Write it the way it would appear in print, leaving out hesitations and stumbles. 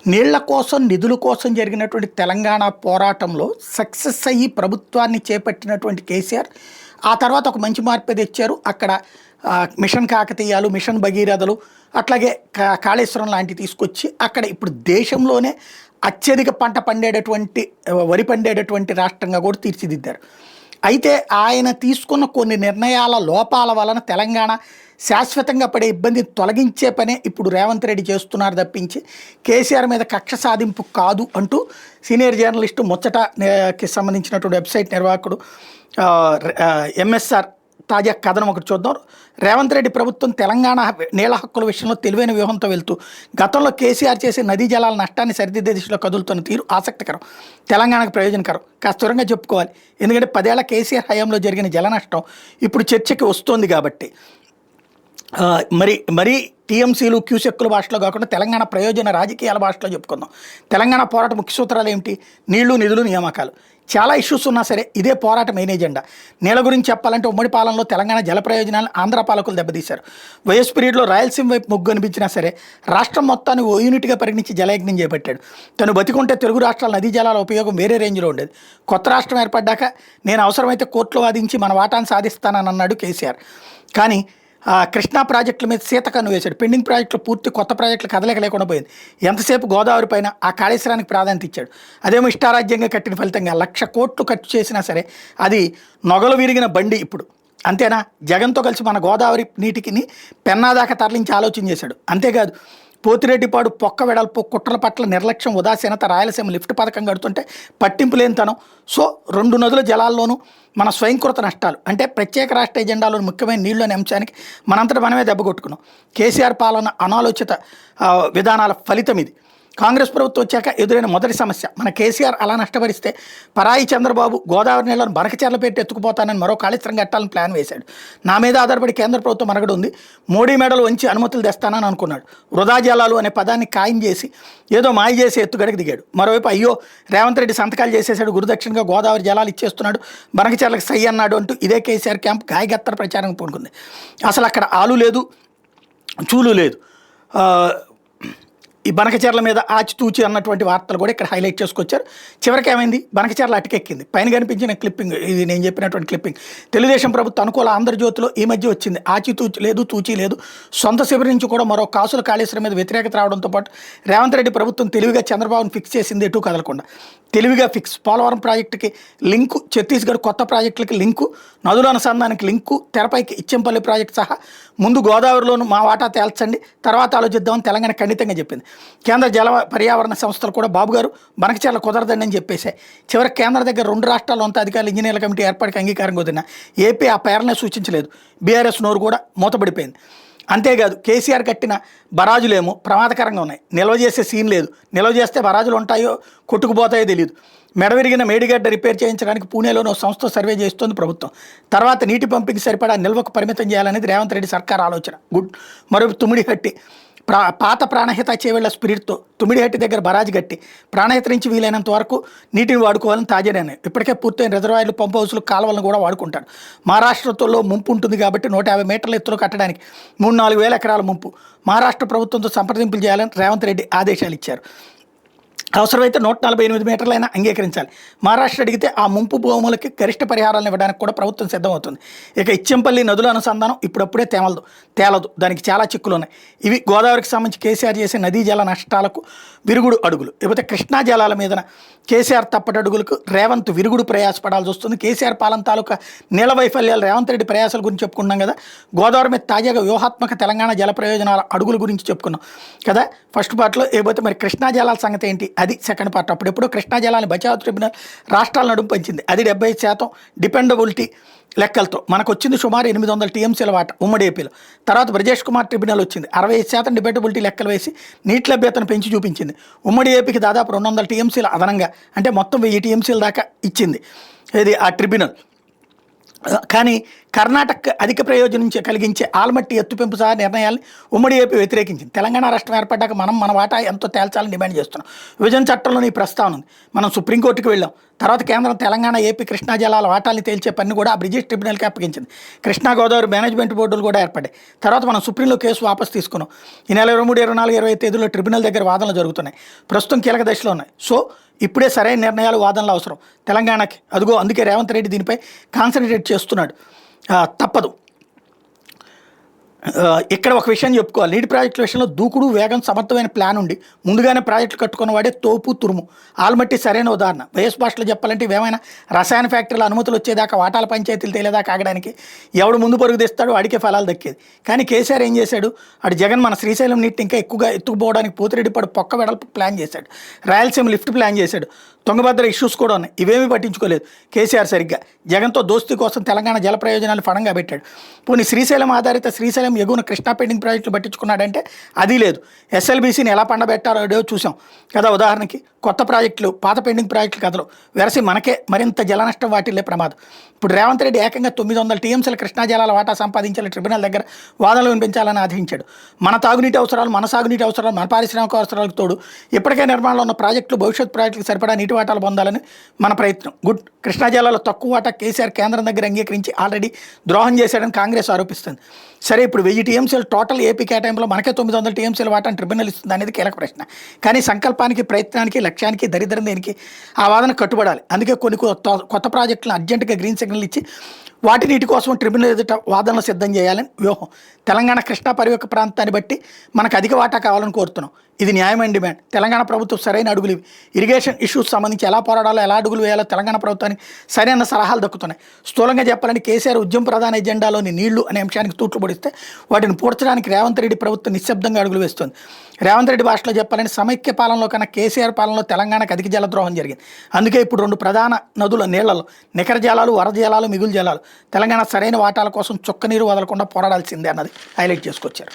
నీళ్ల కోసం నిధుల కోసం జరిగినటువంటి తెలంగాణ పోరాటంలో సక్సెస్ అయ్యి ప్రభుత్వాన్ని చేపట్టినటువంటి కేసీఆర్ ఆ తర్వాత ఒక మంచి మార్పు తెచ్చారు. అక్కడ మిషన్ కాకతీయాలు, మిషన్ భగీరథలు, అట్లాగే కాళేశ్వరం లాంటివి తీసుకొచ్చి అక్కడ ఇప్పుడు దేశంలోనే అత్యధిక పంట పండేటటువంటి వరి పండేటటువంటి రాష్ట్రంగా కూడా తీర్చిదిద్దారు. అయితే ఆయన తీసుకున్న కొన్ని నిర్ణయాల లోపాల వలన తెలంగాణ శాశ్వతంగా పడే ఇబ్బందిని తొలగించే పనే ఇప్పుడు రేవంత్ రెడ్డి చేస్తున్నారు తప్పించి కేసీఆర్ మీద కక్ష సాధింపు కాదు అంటూ సీనియర్ జర్నలిస్టు ముచ్చటకి సంబంధించినటువంటి వెబ్సైట్ నిర్వాహకుడు ఎంఎస్ఆర్ తాజా కథనం ఒకటి చూద్దాం. రేవంత్ రెడ్డి ప్రభుత్వం తెలంగాణ నీళ్ల హక్కుల విషయంలో తెలివైన వ్యూహంతో వెళ్తూ గతంలో కేసీఆర్ చేసే నదీ జలాల నష్టాన్ని సరిదిద్దే దిశలో కదులుతున్న తీరు ఆసక్తికరం, తెలంగాణకు ప్రయోజనకరం. కాస్త త్వరగా చెప్పుకోవాలి, ఎందుకంటే 10 ఏళ్ల కేసీఆర్ హయాంలో జరిగిన జల నష్టం ఇప్పుడు చర్చకి వస్తోంది కాబట్టి మరి టీఎంసీలు క్యూసెక్కుల భాషలో కాకుండా తెలంగాణ ప్రయోజన రాజకీయాల భాషలో చెప్పుకుందాం. తెలంగాణ పోరాట ముఖ్య సూత్రాలు ఏమిటి? నీళ్లు, నిధులు, నియామకాలు. చాలా ఇష్యూస్ ఉన్నా సరే ఇదే పోరాటం మెయిన్ ఎజెండా. నీళ్ళ గురించి చెప్పాలంటే ఉమ్మడి పాలనలో తెలంగాణ జల ప్రయోజనాలను ఆంధ్ర పాలకులు దెబ్బతీశారు. వైఎస్ పీరియడ్లో రాయలసీమ వైపు మొగ్గు అనిపించినా సరే రాష్ట్రం మొత్తాన్ని ఓ యూనిట్గా పరిగణించి జలయజ్ఞం చేపట్టాడు. తను బతికుంటే తెలుగు రాష్ట్రాల నదీ జలాల ఉపయోగం వేరే రేంజ్లో ఉండేది. కొత్త రాష్ట్రం ఏర్పడ్డాక నేను అవసరమైతే కోర్టులో వాదించి మన వాటాను సాధిస్తానని అన్నాడు కేసీఆర్. కానీ కృష్ణా ప్రాజెక్టుల మీద సీతకన్ను వేశాడు. పెండింగ్ ప్రాజెక్టులు పూర్తి, కొత్త ప్రాజెక్టులు కదలిక లేకుండా పోయింది. ఎంతసేపు గోదావరి పైన ఆ కాళేశ్వరానికి ప్రాధాన్యత ఇచ్చాడు. అదేమో ఇష్టారాజ్యంగా కట్టిన ఫలితంగా 1,00,000 కోట్లు ఖర్చు చేసినా సరే అది నొగలు విరిగిన బండి ఇప్పుడు. అంతేనా? జగన్తో కలిసి మన గోదావరి నీటికి పెన్నా దాకా తరలించి ఆలోచన చేశాడు. అంతేకాదు పోతిరెడ్డిపాడు పొక్క వెడల్పు, కుట్రల పట్ల నిర్లక్ష్యం, ఉదాసీనత, రాయలసీమ లిఫ్ట్ పథకం కడుతుంటే పట్టింపు లేనితనం. సో 2 నదుల జలాల్లోనూ మన స్వయంకృత నష్టాలు అంటే ప్రత్యేక రాష్ట్ర ఎజెండాలోని ముఖ్యమైన నీళ్ళు అనే అంశానికి మనంతటా మనమే దెబ్బ కొట్టుకున్నాం. కేసీఆర్ పాలన అనాలోచిత విధానాల ఫలితం ఇది. కాంగ్రెస్ ప్రభుత్వం వచ్చాక ఎదురైన మొదటి సమస్య, మన కేసీఆర్ అలా నష్టపరిస్తే పరాయి చంద్రబాబు గోదావరి నీళ్లను బనకచెర్ల పెట్టి ఎత్తుకుపోతానని మరో కాళేశ్వరం కట్టాలని ప్లాన్ వేశాడు. నా మీద ఆధారపడి కేంద్ర ప్రభుత్వం మరగడు ఉంది, మోడీ మెడలు వంచి అనుమతులు తెస్తానని అనుకున్నాడు. వృధా జలాలు అనే పదాన్ని ఖాయం చేసి ఏదో మాయ చేసి ఎత్తుగడికి దిగాడు. మరోవైపు అయ్యో రేవంత్ రెడ్డి సంతకాలు చేసేసాడు, గురుదక్షిణగా గోదావరి జలాలు ఇచ్చేస్తున్నాడు, బనకచెర్లకు సై అన్నాడు అంటూ ఇదే కేసీఆర్ క్యాంప్ గాయగత్తర ప్రచారం పూనుకుంది. అసలు అక్కడ ఆలు లేదు, చూలు లేదు. ఈ బనకచెర్ల మీద ఆచితూచి అన్నటువంటి వార్తలు కూడా ఇక్కడ హైలైట్ చేసుకొచ్చారు. చివరికి ఏమైంది? బనకచెర్ల అటకెక్కింది. పైన కనిపించిన క్లిప్పింగ్ ఇది, నేను చెప్పినటువంటి క్లిప్పింగ్. తెలుగుదేశం ప్రభుత్వం అనుకూల ఆంధ్రజ్యోతిలో ఈ మధ్య వచ్చింది. ఆచితూచి లేదు, తూచి లేదు. సొంత శిబిరం నుంచి కూడా మరో కాసుల కాళేశ్వరం మీద వ్యతిరేకత రావడంతో పాటు రేవంత్ రెడ్డి ప్రభుత్వం తెలివిగా చంద్రబాబును ఫిక్స్ చేసింది, ఎటు కదలకుండా తెలివిగా ఫిక్స్. పోలవరం ప్రాజెక్టుకి లింకు, ఛత్తీస్గఢ్ కొత్త ప్రాజెక్టులకి లింకు, నదుల అనుసంధానానికి లింకు, తెరపైకి ఇచ్చెంపల్లి ప్రాజెక్టు సహా ముందు గోదావరిలోను మా వాటా తేల్చండి, తర్వాత ఆలోచిద్దామని తెలంగాణ ఖండితంగా చెప్పింది. కేంద్ర జల పర్యావరణ సంస్థలు కూడా బాబు గారు బనకచెర్ల కుదరదండి అని చెప్పేశాయి. చివరికి కేంద్ర దగ్గర 2 రాష్ట్రాల్లో అంతా అధికారులు ఇంజనీర్ల కమిటీ ఏర్పాటుకి అంగీకారం కుదిరిన ఏపీ ఆ పేరునే సూచించలేదు. బీఆర్ఎస్ నోరు కూడా మూతపడిపోయింది. అంతేకాదు కేసీఆర్ కట్టిన బరాజులేమో ప్రమాదకరంగా ఉన్నాయి. నిల్వ చేసే సీన్ లేదు. నిల్వ చేస్తే బరాజులు ఉంటాయో కొట్టుకుపోతాయో తెలియదు. మెడవిరిగిన మేడిగడ్డ రిపేర్ చేయించడానికి పూణేలోని సంస్థ సర్వే చేస్తోంది ప్రభుత్వం. తర్వాత నీటి పంపిణీకి సరిపడా నిల్వకు పరిమితం చేయాలనేది రేవంత్ రెడ్డి సర్కార్ ఆలోచన. గుడ్. మరో తుమ్మిడిహట్టి పాత ప్రాణహిత చేవేళ్ల స్పిరిట్తో తుమ్మిడిహట్టి దగ్గర బరాజు కట్టి ప్రాణహిత నుంచి వీలైనంత వరకు నీటిని వాడుకోవాలని తాజా నిర్ణయం. ఇప్పటికే పూర్తయిన రిజర్వాయర్లు, పంప్ హౌస్లు, కాలువలను కూడా వాడుకుంటారు. మహారాష్ట్రతో ముంపు ఉంటుంది కాబట్టి 150 మీటర్ల ఎత్తులో కట్టడానికి 3-4 వేల ఎకరాల ముంపు. మహారాష్ట్ర ప్రభుత్వంతో సంప్రదింపులు చేయాలని రేవంత్ రెడ్డి ఆదేశాలు ఇచ్చారు. అవసరమైతే 148 మీటర్లైనా అంగీకరించాలి. మహారాష్ట్ర అడిగితే ఆ ముంపు భూములకి గరిష్ట పరిహారాలను ఇవ్వడానికి కూడా ప్రభుత్వం సిద్ధమవుతుంది. ఇక ఇచ్చెంపల్లి నదుల అనుసంధానం ఇప్పుడప్పుడే తేలదు. దానికి చాలా చిక్కులు ఉన్నాయి. ఇవి గోదావరికి సంబంధించి కేసీఆర్ చేసే నదీ జల నష్టాలకు విరుగుడు అడుగులు. ఇకపోతే కృష్ణా జలాల మీద కేసీఆర్ తప్పటడుగులకు రేవంత్ విరుగుడు ప్రయాసపడాల్సి వస్తుంది. కేసీఆర్ పాలన తాలూకా నీళ్ళ వైఫల్యాలు, రేవంత్ రెడ్డి ప్రయాసాల గురించి చెప్పుకున్నాం కదా. గోదావరి మీద తాజాగా వ్యూహాత్మక తెలంగాణ జల ప్రయోజనాల అడుగుల గురించి చెప్పుకున్నాం కదా ఫస్ట్ పార్ట్లో. ఏపోతే మరి కృష్ణా జలాల సంగతి ఏంటి? అది సెకండ్ పార్ట్. అప్పుడెప్పుడు కృష్ణా జలాన్ని బచావ్ ట్రిబ్యునల్ రాష్ట్రాల నడుము పంచింది. అది 75% డిపెండబిలిటీ లెక్కలతో. మనకు వచ్చింది సుమారు 800 టీఎంసీల వాట ఉమ్మడి ఏపీలో. తర్వాత బ్రజేష్ కుమార్ ట్రిబ్యునల్ వచ్చింది. 65% డిబేటబిలిటీ లెక్కలు వేసి నీటి లభ్యతను పెంచి చూపించింది. ఉమ్మడి ఏపీకి దాదాపు 200 టీఎంసీల అదనంగా, అంటే మొత్తం 1000 టీఎంసీల దాకా ఇచ్చింది ఇది ఆ ట్రిబ్యునల్. కానీ కర్ణాటక అధిక ప్రయోజనం కలిగించే ఆల్మట్టి ఎత్తుపెంపు సహా నిర్ణయాల్ని ఉమ్మడి ఏపీ వ్యతిరేకించింది. తెలంగాణ రాష్ట్రం ఏర్పడ్డాక మనం మన వాటా ఎంతో తేల్చాలని డిమాండ్ చేస్తున్నాం. విభజన చట్టంలోని ఈ ప్రస్తావన ఉంది. మనం సుప్రీంకోర్టుకు వెళ్ళాం. తర్వాత కేంద్రం తెలంగాణ ఏపీ కృష్ణా జలాల వాటాల్ని తేల్చే పని కూడా ఆ బ్రిజేష్ ట్రిబ్యునల్కి అప్పగించింది. కృష్ణా గోదావరి మేనేజ్మెంట్ బోర్డులు కూడా ఏర్పడ్డాయి. తర్వాత మనం సుప్రీంలో కేసు వాపసు తీసుకున్నాం. ఈ నెల 23, 24, 25 తేదీలో ట్రిబ్యునల్ దగ్గర వాదనలు జరుగుతున్నాయి. ప్రస్తుతం కీలక దశలో ఉన్నాయి. సో ఇప్పుడే సరైన నిర్ణయాలు, వాదనలు అవసరం తెలంగాణకి. అదిగో అందుకే రేవంత్ రెడ్డి దీనిపై కాన్సన్ట్రేట్ చేస్తున్నాడు. తప్పదు. ఇక్కడ ఒక విషయం చెప్పుకోవాలి. నీటి ప్రాజెక్టుల విషయంలో దూకుడు, వేగం, సమర్థమైన ప్లాన్ ఉండి ముందుగానే ప్రాజెక్టులు కట్టుకున్న వాడే తోపు తురుము. ఆల్మట్టి సరైన ఉదాహరణ. వైఎస్ భాషలో చెప్పాలంటే ఇవేమైనా రసాయన ఫ్యాక్టరీల అనుమతులు వచ్చేదాకా, వాటాల పంచాయతీలు తేలేదాకా ఆగడానికి ఎవడు ముందు పరుగు తెస్తాడో వాడికే ఫలాలు దక్కేది. కానీ కేసీఆర్ ఏం చేశాడు? అటు జగన్ మన శ్రీశైలం నీటిని ఇంకా ఎక్కువగా ఎత్తుకుపోవడానికి పోతిరెడ్డిపాడు పొక్క వెడల్పు ప్లాన్ చేశాడు. రాయలసీమ లిఫ్ట్ ప్లాన్ చేశాడు. తుంగభద్ర ఇష్యూస్ కూడా ఉన్నాయి. ఇవేమీ పట్టించుకోలేదు కేసీఆర్ సరిగ్గా. జగన్తో దోస్తీ కోసం తెలంగాణ జల ప్రయోజనాలు ఫడంగా పెట్టాడు. పోనీ శ్రీశైలం ఆధారిత శ్రీశైలం ఎగువన కృష్ణా పెండింగ్ ప్రాజెక్టులు పట్టించుకున్నాడంటే అది లేదు. ఎస్ఎల్బీసీని ఎలా పండబెట్టారో చూసాం కదా. ఉదాహరణకి కొత్త ప్రాజెక్టులు, పాత పెండింగ్ ప్రాజెక్టులు కథలు వెరసి మనకే మరింత జల నష్టం వాటిల్లే ప్రమాదం. ఇప్పుడు రేవంత్ రెడ్డి ఏకంగా 900 టీఎంసీల కృష్ణా జలాల వాటా సంపాదించాలని ట్రిబ్యునల్ దగ్గర వాదనలు వినిపించాలని ఆదేశించాడు. మన తాగునీటి అవసరాలు, మన సాగునీటి అవసరాలు, మన పారిశ్రామిక అవసరాలకు తోడు ఇప్పటికే నిర్మాణంలో ఉన్న ప్రాజెక్టులు, భవిష్యత్ ప్రాజెక్టులకు సరిపడా నీటి వాటాలు పొందాలని మన ప్రయత్నం. గుడ్. కృష్ణా జిల్లాలో తక్కువ వాటా కేసీఆర్ కేంద్రం దగ్గర అంగీకరించి ఆల్రెడీ ద్రోహం చేశాడని కాంగ్రెస్ ఆరోపిస్తుంది. సరే, ఇప్పుడు 1000 టీఎంసీలు టోటల్ ఏపీ కేటాయింపులో మనకే 900 టీఎంసీల వాటాను ట్రిబ్యునల్ ఇస్తుంది అనేది కీలక ప్రశ్న. కానీ సంకల్పానికి, ప్రయత్నానికి, లక్ష్యానికి, దరిద్రం దేనికి ఆ వాదన కట్టుబడాలి. అందుకే కొన్ని కొత్త ప్రాజెక్టులను అర్జెంటుగా గ్రీన్ సిగ్నల్ ఇచ్చి వాటి నీటి కోసం ట్రిబ్యునల్ ఎదుట వాదనలు సిద్ధం చేయాలని వ్యూహం. తెలంగాణ కృష్ణా పరివేక ప్రాంతాన్ని బట్టి మనకు అధిక వాటా కావాలని కోరుతున్నాం. ఇది న్యాయమైన డిమాండ్. తెలంగాణ ప్రభుత్వం సరైన అడుగులు ఇవి. ఇరిగేషన్ ఇష్యూస్ సంబంధించి ఎలా పోరాడాలో, ఎలా అడుగులు వేయాలో తెలంగాణ ప్రభుత్వానికి సరైన సలహాలు దక్కుతున్నాయి. స్థూలంగా చెప్పాలంటే కేసీఆర్ ఉద్యమ ప్రధాన ఎజెండాలోని నీళ్లు అనే అంశానికి తూట్లు పొడిస్తే వాటిని పూడ్చడానికి రేవంత్ రెడ్డి ప్రభుత్వం నిశ్శబ్దంగా అడుగులు వేస్తుంది. రేవంత్ రెడ్డి భాషలో చెప్పాలంటే సమైక్య పాలనలో కన్నా కేసీఆర్ పాలనలో తెలంగాణకు అధిక జలద్రోహం జరిగింది. అందుకే ఇప్పుడు 2 ప్రధాన నదుల నీళ్లలో నికర జలాలు, వరద జలాలు, మిగులు జలాలు తెలంగాణ సరైన వాటాల కోసం చుక్క నీరు వదలకుండా పోరాడాల్సిందే అన్నది హైలైట్ చేసుకొచ్చారు.